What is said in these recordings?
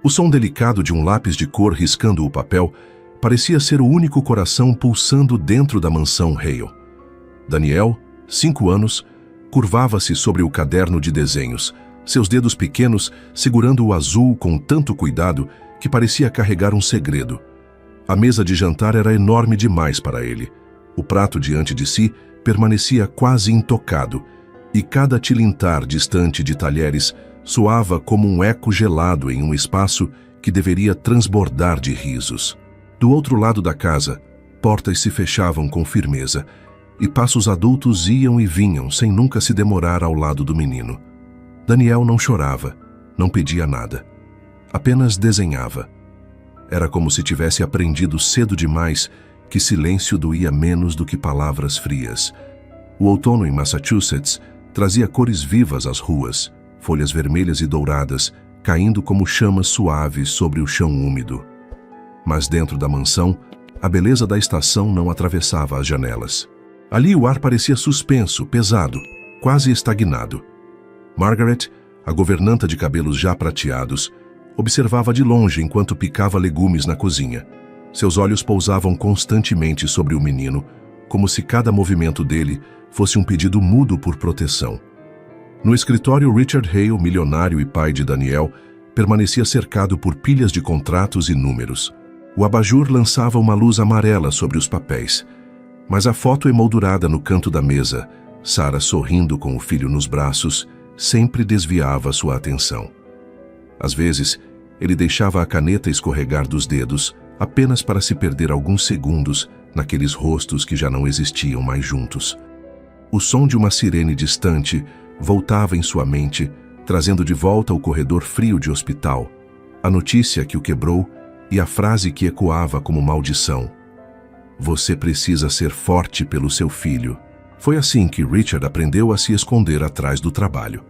O som delicado de um lápis de cor riscando o papel parecia ser o único coração pulsando dentro da mansão Hale. Daniel, 5 anos, curvava-se sobre o caderno de desenhos, seus dedos pequenos segurando o azul com tanto cuidado que parecia carregar um segredo. A mesa de jantar era enorme demais para ele. O prato diante de si permanecia quase intocado, e cada tilintar distante de talheres soava como um eco gelado em um espaço que deveria transbordar de risos. Do outro lado da casa, portas se fechavam com firmeza, e passos adultos iam e vinham sem nunca se demorar ao lado do menino. Daniel não chorava, não pedia nada. Apenas desenhava. Era como se tivesse aprendido cedo demais que silêncio doía menos do que palavras frias. O outono em Massachusetts trazia cores vivas às ruas, folhas vermelhas e douradas, caindo como chamas suaves sobre o chão úmido. Mas dentro da mansão, a beleza da estação não atravessava as janelas. Ali o ar parecia suspenso, pesado, quase estagnado. Margaret, a governanta de cabelos já prateados, observava de longe enquanto picava legumes na cozinha. Seus olhos pousavam constantemente sobre o menino, como se cada movimento dele fosse um pedido mudo por proteção. No escritório, Richard Hale, milionário e pai de Daniel, permanecia cercado por pilhas de contratos e números. O abajur lançava uma luz amarela sobre os papéis, mas a foto emoldurada no canto da mesa, Sarah sorrindo com o filho nos braços, sempre desviava sua atenção. Às vezes, ele deixava a caneta escorregar dos dedos, apenas para se perder alguns segundos naqueles rostos que já não existiam mais juntos. O som de uma sirene distante voltava em sua mente, trazendo de volta o corredor frio de hospital, a notícia que o quebrou e a frase que ecoava como maldição. Você precisa ser forte pelo seu filho. Foi assim que Richard aprendeu a se esconder atrás do trabalho.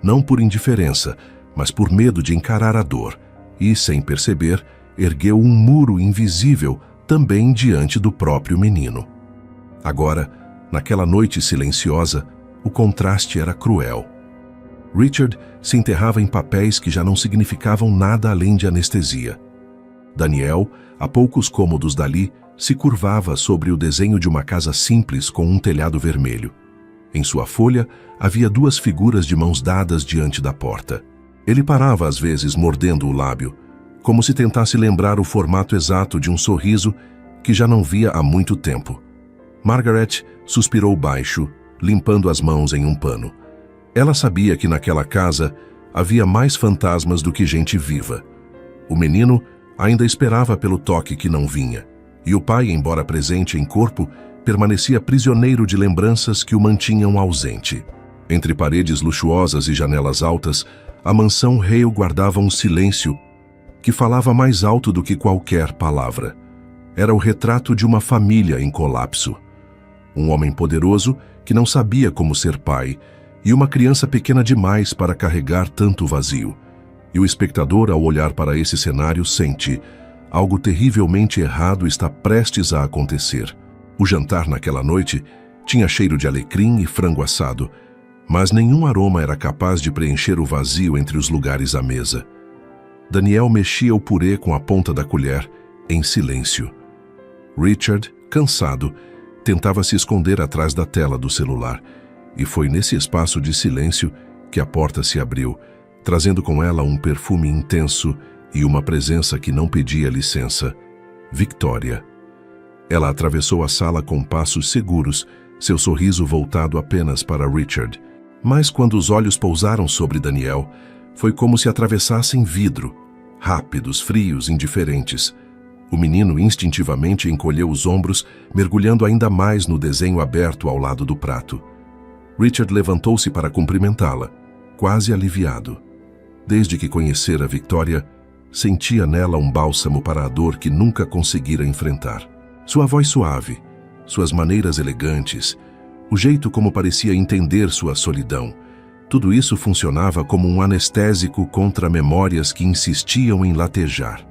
Não por indiferença, mas por medo de encarar a dor, e, sem perceber, ergueu um muro invisível também diante do próprio menino. Agora, naquela noite silenciosa, o contraste era cruel. Richard se enterrava em papéis que já não significavam nada além de anestesia. Daniel, a poucos cômodos dali, se curvava sobre o desenho de uma casa simples com um telhado vermelho. Em sua folha, havia 2 figuras de mãos dadas diante da porta. Ele parava às vezes mordendo o lábio, como se tentasse lembrar o formato exato de um sorriso que já não via há muito tempo. Margaret suspirou baixo, limpando as mãos em um pano. Ela sabia que naquela casa havia mais fantasmas do que gente viva. O menino ainda esperava pelo toque que não vinha, e o pai, embora presente em corpo, permanecia prisioneiro de lembranças que o mantinham ausente. Entre paredes luxuosas e janelas altas, a mansão Hale guardava um silêncio que falava mais alto do que qualquer palavra. Era o retrato de uma família em colapso. Um homem poderoso que não sabia como ser pai, e uma criança pequena demais para carregar tanto vazio. E o espectador, ao olhar para esse cenário, sente: algo terrivelmente errado está prestes a acontecer. O jantar naquela noite tinha cheiro de alecrim e frango assado, mas nenhum aroma era capaz de preencher o vazio entre os lugares à mesa. Daniel mexia o purê com a ponta da colher, em silêncio. Richard, cansado, tentava se esconder atrás da tela do celular, e foi nesse espaço de silêncio que a porta se abriu, trazendo com ela um perfume intenso e uma presença que não pedia licença: Victoria. Ela atravessou a sala com passos seguros, seu sorriso voltado apenas para Richard. Mas quando os olhos pousaram sobre Daniel, foi como se atravessassem vidro, rápidos, frios, indiferentes. O menino instintivamente encolheu os ombros, mergulhando ainda mais no desenho aberto ao lado do prato. Richard levantou-se para cumprimentá-la, quase aliviado. Desde que conhecera Victoria, sentia nela um bálsamo para a dor que nunca conseguira enfrentar. Sua voz suave, suas maneiras elegantes, o jeito como parecia entender sua solidão, tudo isso funcionava como um anestésico contra memórias que insistiam em latejar.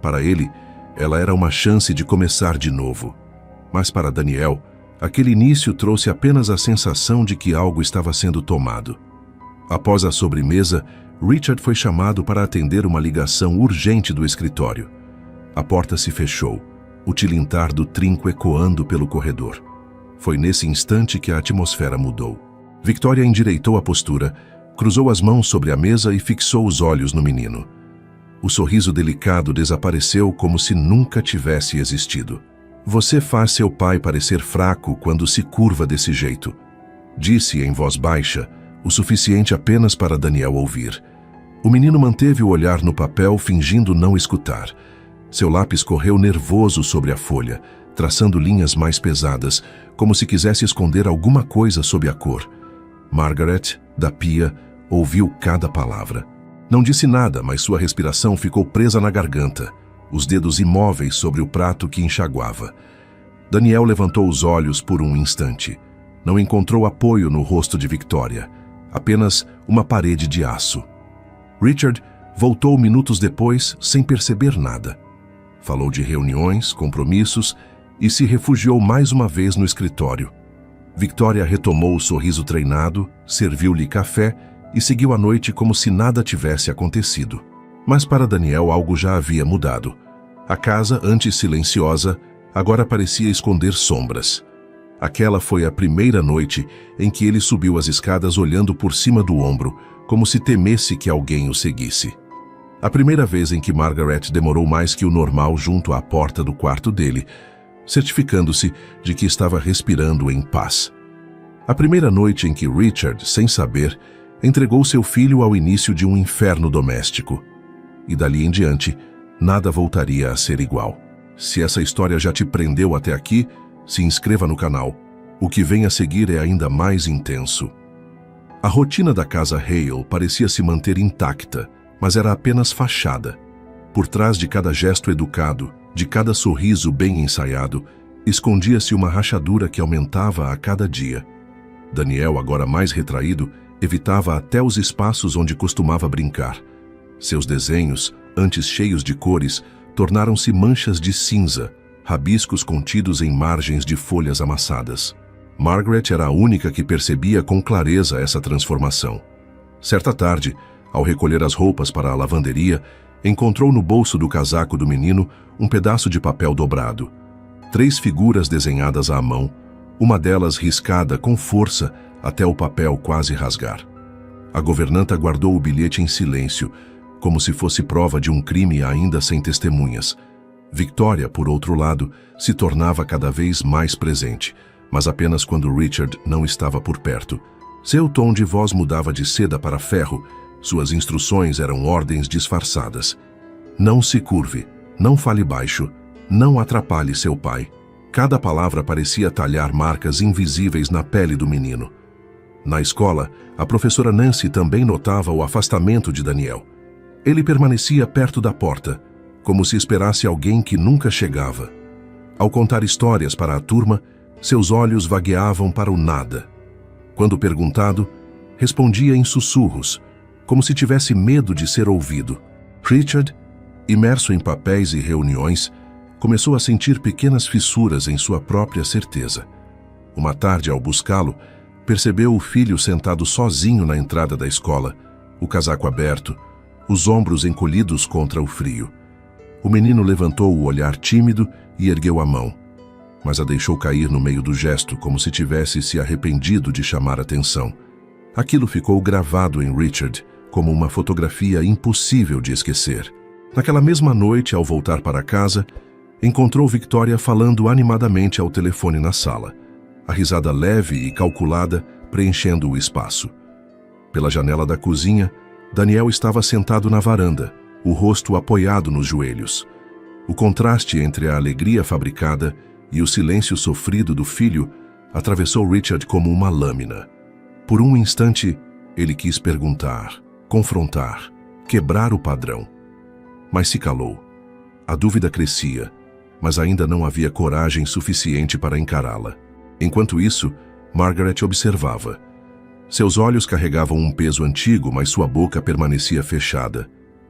Para ele, ela era uma chance de começar de novo. Mas para Daniel, aquele início trouxe apenas a sensação de que algo estava sendo tomado. Após a sobremesa, Richard foi chamado para atender uma ligação urgente do escritório. A porta se fechou, o tilintar do trinco ecoando pelo corredor. Foi nesse instante que a atmosfera mudou. Victoria endireitou a postura, cruzou as mãos sobre a mesa e fixou os olhos no menino. O sorriso delicado desapareceu como se nunca tivesse existido. "Você faz seu pai parecer fraco quando se curva desse jeito", disse em voz baixa, o suficiente apenas para Daniel ouvir. O menino manteve o olhar no papel, fingindo não escutar. Seu lápis correu nervoso sobre a folha, traçando linhas mais pesadas, como se quisesse esconder alguma coisa sob a cor. Margaret, da pia, ouviu cada palavra. Não disse nada, mas sua respiração ficou presa na garganta, os dedos imóveis sobre o prato que enxaguava. Daniel levantou os olhos por um instante. Não encontrou apoio no rosto de Victoria, apenas uma parede de aço. Richard voltou minutos depois sem perceber nada. Falou de reuniões, compromissos e se refugiou mais uma vez no escritório. Victoria retomou o sorriso treinado, serviu-lhe café e seguiu a noite como se nada tivesse acontecido. Mas para Daniel algo já havia mudado. A casa, antes silenciosa, agora parecia esconder sombras. Aquela foi a primeira noite em que ele subiu as escadas olhando por cima do ombro, como se temesse que alguém o seguisse. A primeira vez em que Margaret demorou mais que o normal junto à porta do quarto dele, certificando-se de que estava respirando em paz. A primeira noite em que Richard, sem saber, entregou seu filho ao início de um inferno doméstico. E dali em diante, nada voltaria a ser igual. Se essa história já te prendeu até aqui, se inscreva no canal. O que vem a seguir é ainda mais intenso. A rotina da casa Hale parecia se manter intacta, mas era apenas fachada. Por trás de cada gesto educado, de cada sorriso bem ensaiado, escondia-se uma rachadura que aumentava a cada dia. Daniel, agora mais retraído, evitava até os espaços onde costumava brincar. Seus desenhos, antes cheios de cores, tornaram-se manchas de cinza, rabiscos contidos em margens de folhas amassadas. Margaret era a única que percebia com clareza essa transformação. Certa tarde, ao recolher as roupas para a lavanderia, encontrou no bolso do casaco do menino um pedaço de papel dobrado. 3 figuras desenhadas à mão, uma delas riscada com força até o papel quase rasgar. A governanta guardou o bilhete em silêncio, como se fosse prova de um crime ainda sem testemunhas. Victoria, por outro lado, se tornava cada vez mais presente, mas apenas quando Richard não estava por perto. Seu tom de voz mudava de seda para ferro, suas instruções eram ordens disfarçadas. Não se curve, não fale baixo, não atrapalhe seu pai. Cada palavra parecia talhar marcas invisíveis na pele do menino. Na escola, a professora Nancy também notava o afastamento de Daniel. Ele permanecia perto da porta, como se esperasse alguém que nunca chegava. Ao contar histórias para a turma, seus olhos vagueavam para o nada. Quando perguntado, respondia em sussurros, como se tivesse medo de ser ouvido. Richard, imerso em papéis e reuniões, começou a sentir pequenas fissuras em sua própria certeza. Uma tarde, ao buscá-lo, percebeu o filho sentado sozinho na entrada da escola, o casaco aberto, os ombros encolhidos contra o frio. O menino levantou o olhar tímido e ergueu a mão, mas a deixou cair no meio do gesto, como se tivesse se arrependido de chamar atenção. Aquilo ficou gravado em Richard, como uma fotografia impossível de esquecer. Naquela mesma noite, ao voltar para casa, encontrou Victoria falando animadamente ao telefone na sala, a risada leve e calculada preenchendo o espaço. Pela janela da cozinha, Daniel estava sentado na varanda, o rosto apoiado nos joelhos. O contraste entre a alegria fabricada e o silêncio sofrido do filho atravessou Richard como uma lâmina. Por um instante, ele quis perguntar, confrontar, quebrar o padrão. Mas se calou. A dúvida crescia, mas ainda não havia coragem suficiente para encará-la. Enquanto isso, Margaret observava. Seus olhos carregavam um peso antigo, mas sua boca permanecia fechada.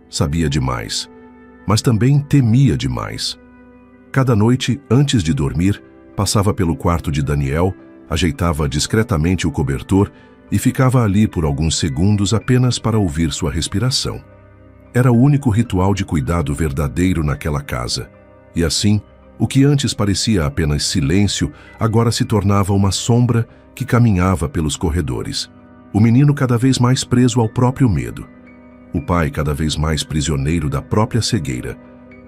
Sabia demais, mas também temia demais. Cada noite, antes de dormir, passava pelo quarto de Daniel, ajeitava discretamente o cobertor e ficava ali por alguns segundos apenas para ouvir sua respiração. Era o único ritual de cuidado verdadeiro naquela casa. E assim, o que antes parecia apenas silêncio, agora se tornava uma sombra que caminhava pelos corredores. O menino cada vez mais preso ao próprio medo. O pai cada vez mais prisioneiro da própria cegueira.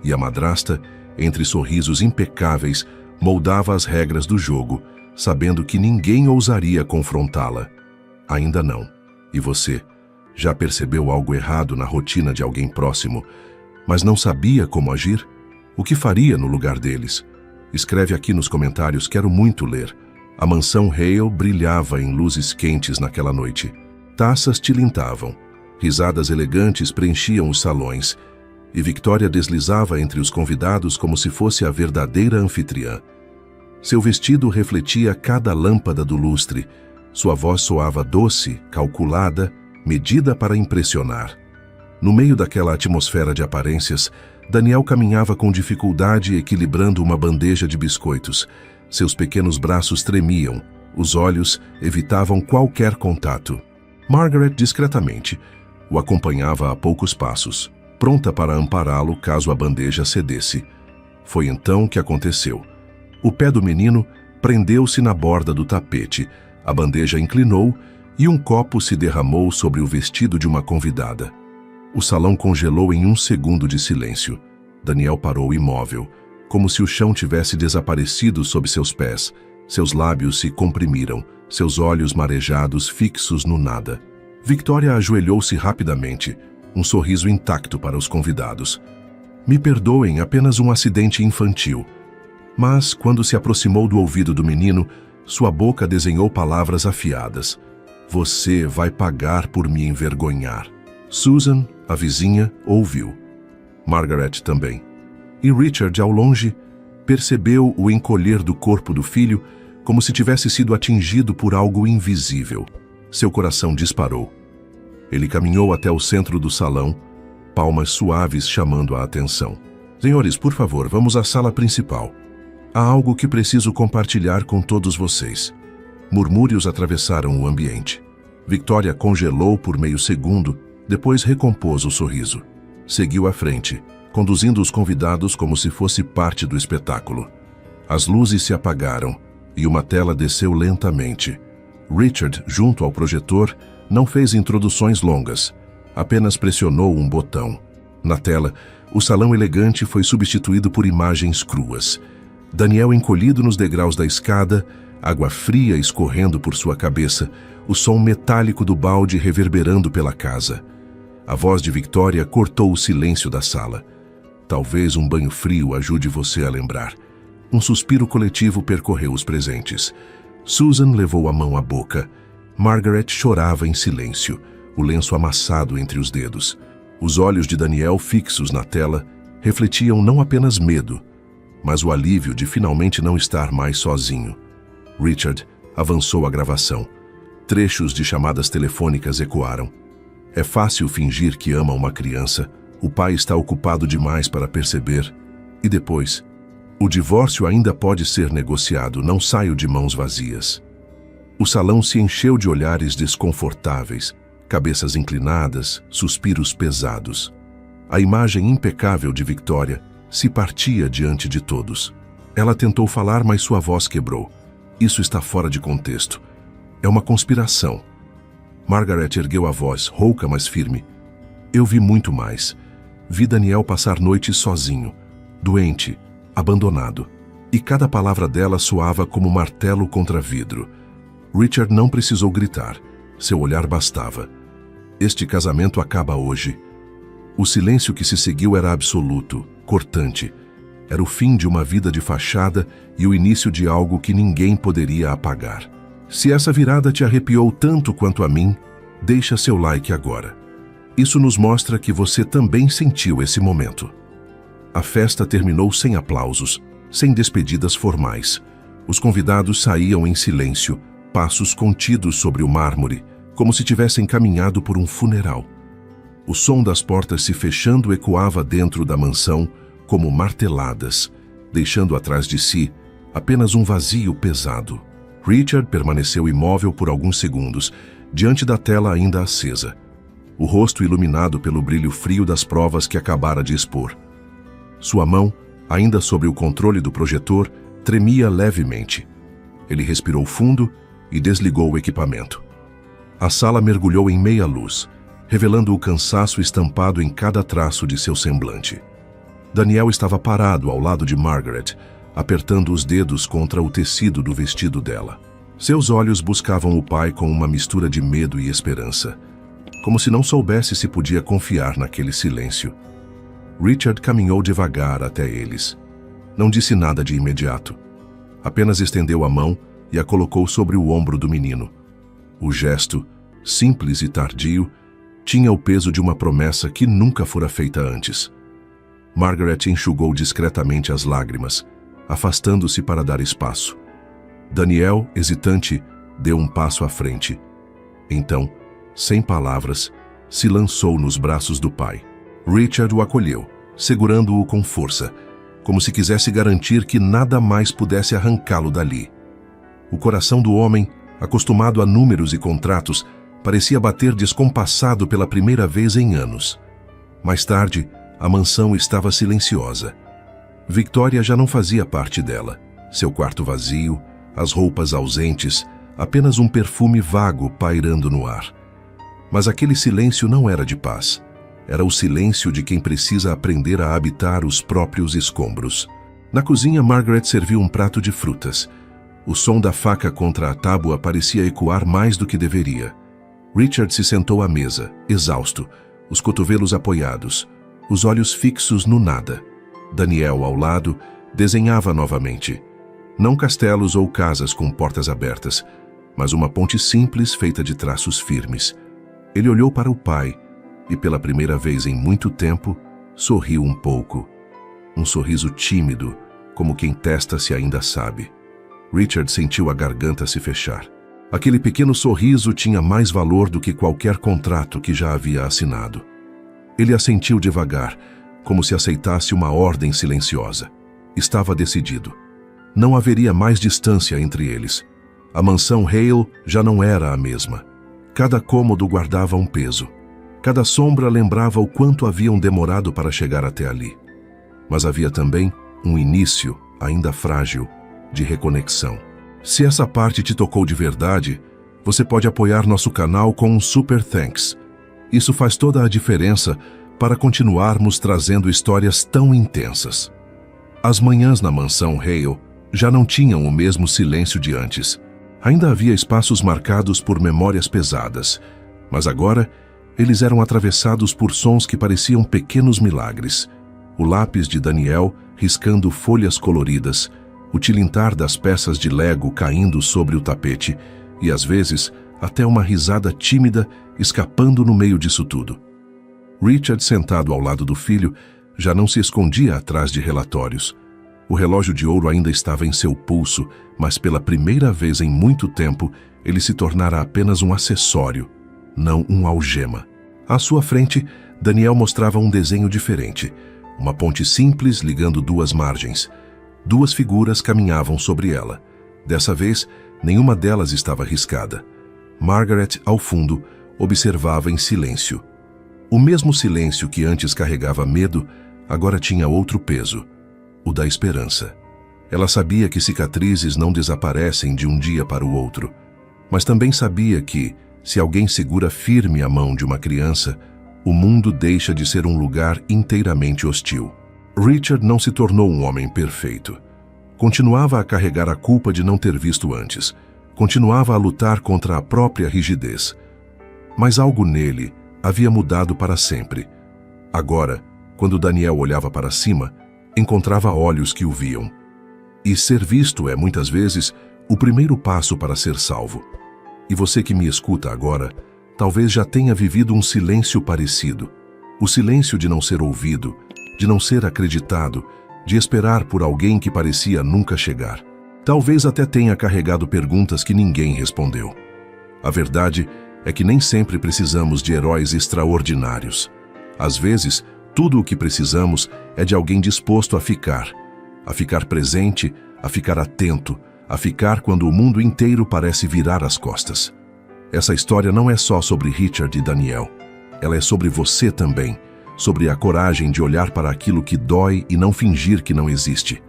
E a madrasta, entre sorrisos impecáveis, moldava as regras do jogo, sabendo que ninguém ousaria confrontá-la. Ainda não. E você? Já percebeu algo errado na rotina de alguém próximo, mas não sabia como agir? O que faria no lugar deles? Escreve aqui nos comentários, quero muito ler. A mansão Hale brilhava em luzes quentes naquela noite. Taças tilintavam, risadas elegantes preenchiam os salões, e Victoria deslizava entre os convidados como se fosse a verdadeira anfitriã. Seu vestido refletia cada lâmpada do lustre, sua voz soava doce, calculada, medida para impressionar. No meio daquela atmosfera de aparências, Daniel caminhava com dificuldade equilibrando uma bandeja de biscoitos. Seus pequenos braços tremiam, os olhos evitavam qualquer contato. Margaret, discretamente, o acompanhava a poucos passos, pronta para ampará-lo caso a bandeja cedesse. Foi então que aconteceu. O pé do menino prendeu-se na borda do tapete, a bandeja inclinou e um copo se derramou sobre o vestido de uma convidada. O salão congelou em um segundo de silêncio. Daniel parou imóvel, como se o chão tivesse desaparecido sob seus pés. Seus lábios se comprimiram, seus olhos marejados fixos no nada. Victoria ajoelhou-se rapidamente, um sorriso intacto para os convidados. Me perdoem, apenas um acidente infantil. Mas, quando se aproximou do ouvido do menino, sua boca desenhou palavras afiadas. Você vai pagar por me envergonhar. Susan, a vizinha, ouviu. Margaret também. E Richard, ao longe, percebeu o encolher do corpo do filho como se tivesse sido atingido por algo invisível. Seu coração disparou. Ele caminhou até o centro do salão, palmas suaves chamando a atenção. Senhores, por favor, vamos à sala principal. Há algo que preciso compartilhar com todos vocês. Murmúrios atravessaram o ambiente. Victoria congelou por meio segundo, depois recompôs o sorriso. Seguiu à frente, conduzindo os convidados como se fosse parte do espetáculo. As luzes se apagaram e uma tela desceu lentamente. Richard, junto ao projetor, não fez introduções longas, apenas pressionou um botão. Na tela, o salão elegante foi substituído por imagens cruas. Daniel encolhido nos degraus da escada, água fria escorrendo por sua cabeça, o som metálico do balde reverberando pela casa. A voz de Victoria cortou o silêncio da sala. Talvez um banho frio ajude você a lembrar. Um suspiro coletivo percorreu os presentes. Susan levou a mão à boca. Margaret chorava em silêncio, o lenço amassado entre os dedos. Os olhos de Daniel fixos na tela refletiam não apenas medo, mas o alívio de finalmente não estar mais sozinho. Richard avançou a gravação. Trechos de chamadas telefônicas ecoaram. É fácil fingir que ama uma criança. O pai está ocupado demais para perceber. E depois, o divórcio ainda pode ser negociado, não saio de mãos vazias. O salão se encheu de olhares desconfortáveis, cabeças inclinadas, suspiros pesados. A imagem impecável de Victoria se partia diante de todos. Ela tentou falar, mas sua voz quebrou. Isso está fora de contexto. É uma conspiração. Margaret ergueu a voz, rouca mas firme. Eu vi muito mais. Vi Daniel passar noites sozinho, doente, abandonado. E cada palavra dela soava como martelo contra vidro. Richard não precisou gritar. Seu olhar bastava. Este casamento acaba hoje. O silêncio que se seguiu era absoluto, cortante. Era o fim de uma vida de fachada e o início de algo que ninguém poderia apagar. Se essa virada te arrepiou tanto quanto a mim, deixa seu like agora. Isso nos mostra que você também sentiu esse momento. A festa terminou sem aplausos, sem despedidas formais. Os convidados saíam em silêncio, passos contidos sobre o mármore, como se tivessem caminhado por um funeral. O som das portas se fechando ecoava dentro da mansão como marteladas, deixando atrás de si apenas um vazio pesado. Richard permaneceu imóvel por alguns segundos, diante da tela ainda acesa, o rosto iluminado pelo brilho frio das provas que acabara de expor. Sua mão, ainda sob o controle do projetor, tremia levemente. Ele respirou fundo e desligou o equipamento. A sala mergulhou em meia luz, revelando o cansaço estampado em cada traço de seu semblante. Daniel estava parado ao lado de Margaret, apertando os dedos contra o tecido do vestido dela. Seus olhos buscavam o pai com uma mistura de medo e esperança, como se não soubesse se podia confiar naquele silêncio. Richard caminhou devagar até eles. Não disse nada de imediato. Apenas estendeu a mão e a colocou sobre o ombro do menino. O gesto, simples e tardio, tinha o peso de uma promessa que nunca fora feita antes. Margaret enxugou discretamente as lágrimas, afastando-se para dar espaço. Daniel, hesitante, deu um passo à frente. Então, sem palavras, se lançou nos braços do pai. Richard o acolheu, segurando-o com força, como se quisesse garantir que nada mais pudesse arrancá-lo dali. O coração do homem, acostumado a números e contratos, parecia bater descompassado pela primeira vez em anos. Mais tarde, a mansão estava silenciosa. Victoria já não fazia parte dela. Seu quarto vazio, as roupas ausentes, apenas um perfume vago pairando no ar. Mas aquele silêncio não era de paz. Era o silêncio de quem precisa aprender a habitar os próprios escombros. Na cozinha, Margaret serviu um prato de frutas. O som da faca contra a tábua parecia ecoar mais do que deveria. Richard se sentou à mesa, exausto, os cotovelos apoiados, os olhos fixos no nada. Daniel, ao lado, desenhava novamente. Não castelos ou casas com portas abertas, mas uma ponte simples feita de traços firmes. Ele olhou para o pai e, pela primeira vez em muito tempo, sorriu um pouco. Um sorriso tímido, como quem testa se ainda sabe. Richard sentiu a garganta se fechar. Aquele pequeno sorriso tinha mais valor do que qualquer contrato que já havia assinado. Ele assentiu devagar, como se aceitasse uma ordem silenciosa. Estava decidido. Não haveria mais distância entre eles. A mansão Hale já não era a mesma. Cada cômodo guardava um peso. Cada sombra lembrava o quanto haviam demorado para chegar até ali. Mas havia também um início, ainda frágil, de reconexão. Se essa parte te tocou de verdade, você pode apoiar nosso canal com um Super Thanks. Isso faz toda a diferença para continuarmos trazendo histórias tão intensas. As manhãs na mansão Hale já não tinham o mesmo silêncio de antes. Ainda havia espaços marcados por memórias pesadas, mas agora eles eram atravessados por sons que pareciam pequenos milagres. O lápis de Daniel riscando folhas coloridas, o tilintar das peças de Lego caindo sobre o tapete e, às vezes, até uma risada tímida escapando no meio disso tudo. Richard, sentado ao lado do filho, já não se escondia atrás de relatórios. O relógio de ouro ainda estava em seu pulso, mas pela primeira vez em muito tempo, ele se tornara apenas um acessório, não um algema. À sua frente, Daniel mostrava um desenho diferente, uma ponte simples ligando duas margens. Duas figuras caminhavam sobre ela. Dessa vez, nenhuma delas estava riscada. Margaret, ao fundo, observava em silêncio. O mesmo silêncio que antes carregava medo, agora tinha outro peso, o da esperança. Ela sabia que cicatrizes não desaparecem de um dia para o outro, mas também sabia que, se alguém segura firme a mão de uma criança, o mundo deixa de ser um lugar inteiramente hostil. Richard não se tornou um homem perfeito. Continuava a carregar a culpa de não ter visto antes. Continuava a lutar contra a própria rigidez. Mas algo nele havia mudado para sempre. Agora, quando Daniel olhava para cima, encontrava olhos que o viam. E ser visto é, muitas vezes, o primeiro passo para ser salvo. E você que me escuta agora, talvez já tenha vivido um silêncio parecido. O silêncio de não ser ouvido, de não ser acreditado, de esperar por alguém que parecia nunca chegar. Talvez até tenha carregado perguntas que ninguém respondeu. A verdade é que nem sempre precisamos de heróis extraordinários. Às vezes, tudo o que precisamos é de alguém disposto a ficar presente, a ficar atento, a ficar quando o mundo inteiro parece virar as costas. Essa história não é só sobre Richard e Daniel. Ela é sobre você também, sobre a coragem de olhar para aquilo que dói e não fingir que não existe,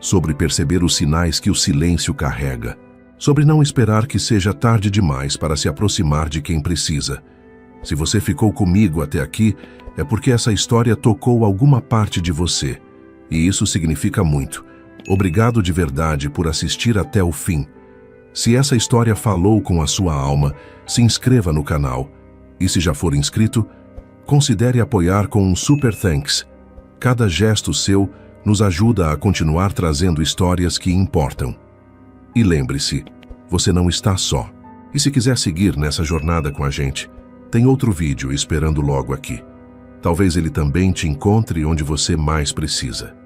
sobre perceber os sinais que o silêncio carrega, sobre não esperar que seja tarde demais para se aproximar de quem precisa. Se você ficou comigo até aqui, é porque essa história tocou alguma parte de você, e isso significa muito. Obrigado de verdade por assistir até o fim. Se essa história falou com a sua alma, se inscreva no canal. E se já for inscrito, considere apoiar com um Super Thanks. Cada gesto seu nos ajuda a continuar trazendo histórias que importam. E lembre-se, você não está só. E se quiser seguir nessa jornada com a gente, tem outro vídeo esperando logo aqui. Talvez ele também te encontre onde você mais precisa.